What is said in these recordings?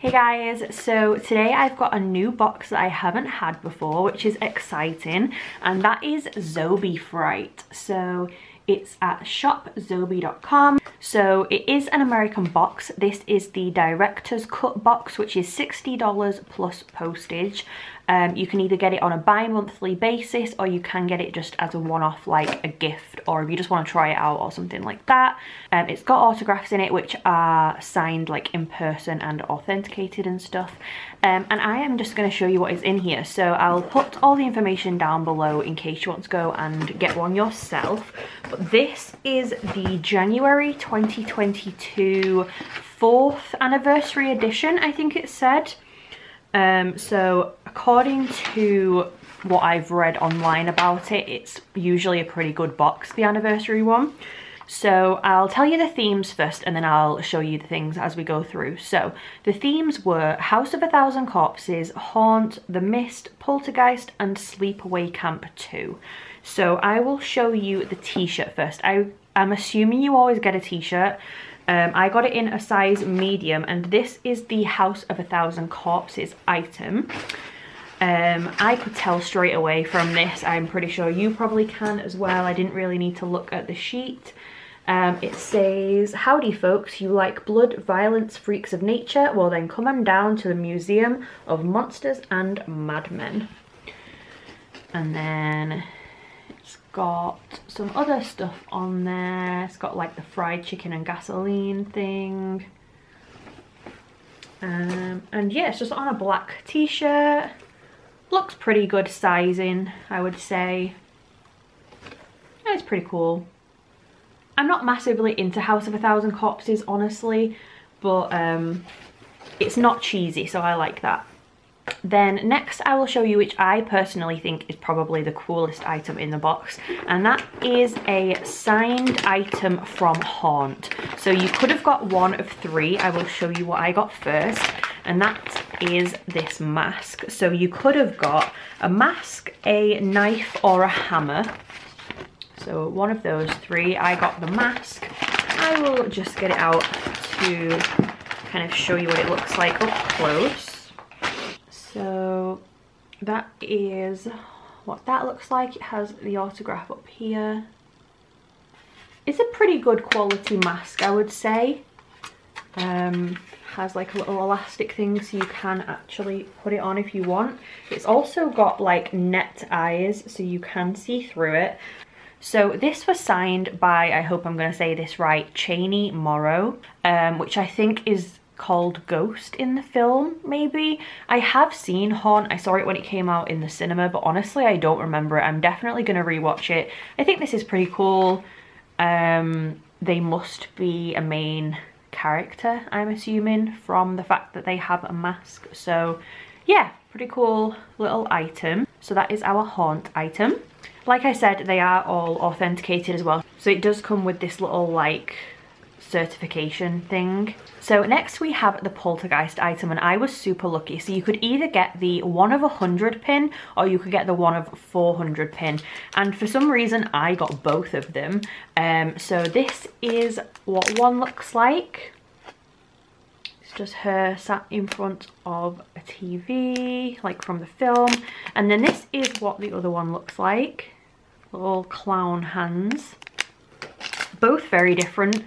Hey guys, so today I've got a new box that I haven't had before, which is exciting, and that is Zobie Fright. So it's at shopzobie.com. So it is an American box. This is the director's cut box, which is $60 plus postage. You can either get it on a bi-monthly basis, or you can get it just as a one-off, like a gift, or if you just want to try it out or something like that. It's got autographs in it, which are signed like in person and authenticated and stuff. And I am just going to show you what is in here. So I'll put all the information down below in case you want to go and get one yourself. But this is the January 2022 4th anniversary edition, I think it said. So according to what I've read online about it, it's usually a pretty good box, the anniversary one. So I'll tell you the themes first, and then I'll show you the things as we go through. So the themes were House of a Thousand Corpses, Haunt, The Mist, Poltergeist, and Sleepaway Camp 2. So I will show you the t-shirt first. I'm assuming you always get a t-shirt. I got it in a size medium, and this is the House of a Thousand Corpses item. I could tell straight away from this. I'm pretty sure you probably can as well. I didn't really need to look at the sheet. It says, "Howdy folks, you like blood, violence, freaks of nature? Well then come on down to the Museum of Monsters and Madmen." And then it's got some other stuff on there. It's got like the fried chicken and gasoline thing. And yeah, it's just on a black t-shirt. Looks pretty good sizing, I would say. It's pretty cool. I'm not massively into House of a Thousand Corpses, honestly, but it's not cheesy, so I like that. Then next I will show you which I personally think is probably the coolest item in the box, and that is a signed item from Haunt. So you could have got one of three. I will show you what I got first, and that is this mask. So you could have got a mask, a knife, or a hammer. So one of those three. I got the mask. I will just get it out to kind of show you what it looks like up close. So that is what that looks like. It has the autograph up here. It's a pretty good quality mask, I would say. Has like a little elastic thing so you can actually put it on if you want. It's also got like net eyes so you can see through it. So this was signed by, I hope I'm going to say this right, Cheney Morrow, which I think is called Ghost in the film, maybe. I have seen Haunt. I saw it when it came out in the cinema, but honestly I don't remember it. I'm definitely going to rewatch it. I think this is pretty cool. They must be a main character, I'm assuming, from the fact that they have a mask. So yeah, pretty cool little item. So that is our Haunt item. Like I said, they are all authenticated as well, so it does come with this little like certification thing. So next we have the Poltergeist item, and I was super lucky. So you could either get the 1 of 100 pin, or you could get the 1 of 400 pin, and for some reason I got both of them. So this is what one looks like. It's just her sat in front of a TV, like from the film, and then this is what the other one looks like. Little clown hands. Both very different.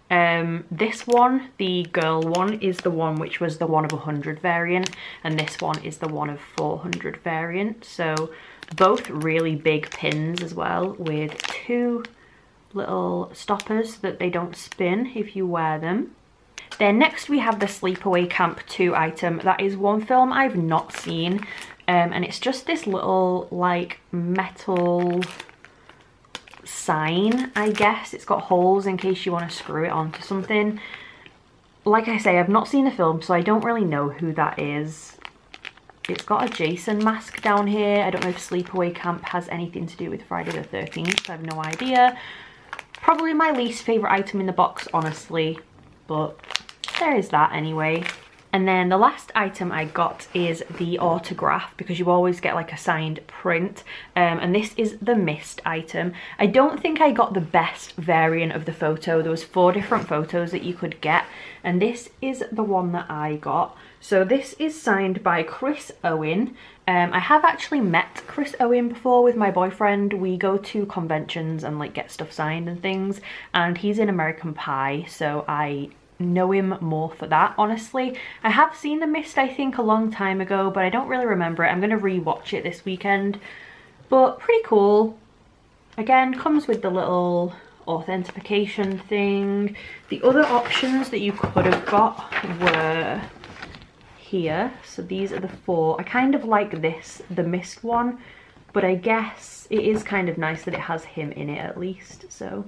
This one, the girl one, is the one which was the 1 of 100 variant, and this one is the 1 of 400 variant. So both really big pins as well, with 2 little stoppers that they don't spin if you wear them. Then next we have the Sleepaway Camp 2 item. That is one film I've not seen, and it's just this little like metal sign, I guess. It's got holes in case you want to screw it onto something. Like I say, I've not seen the film, so I don't really know who that is. It's got a Jason mask down here. I don't know if Sleepaway Camp has anything to do with Friday the 13th. I have no idea. Probably my least favourite item in the box, honestly, but there is that anyway. And then the last item I got is the autograph, because you always get like a signed print, and this is the mist item. I don't think I got the best variant of the photo. There was 4 different photos that you could get, and this is the one that I got. So this is signed by Chris Owen. I have actually met Chris Owen before with my boyfriend. We go to conventions and like get stuff signed and things, and he's in American Pie, so I know him more for that, honestly. I have seen The Mist, I think, a long time ago, but I don't really remember it. I'm going to re-watch it this weekend, but pretty cool. Again, comes with the little authentication thing. The other options that you could have got were here. So these are the 4. I kind of like this, the Mist one, but I guess it is kind of nice that it has him in it at least, so...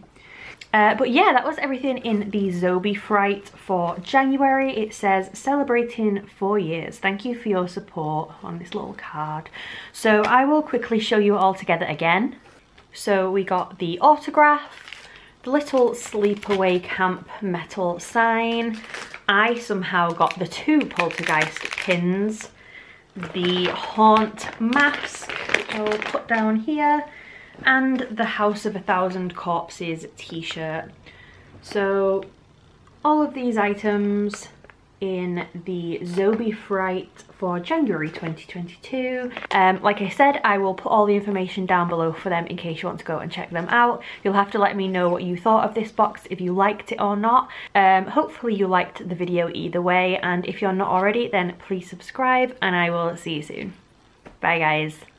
but yeah, that was everything in the Zobie Fright for January. It says, celebrating 4 years. Thank you for your support on this little card. So I will quickly show you all together again. So we got the autograph, the little sleepaway camp metal sign. I somehow got the 2 Poltergeist pins, the haunt mask, which I'll put down here, and the House of 1,000 Corpses t-shirt. So all of these items in the Zobie Fright for January 2022. Like I said, I will put all the information down below for them in case you want to go and check them out. You'll have to let me know what you thought of this box, if you liked it or not. Hopefully you liked the video either way, and if you're not already, then please subscribe, and I will see you soon. Bye guys.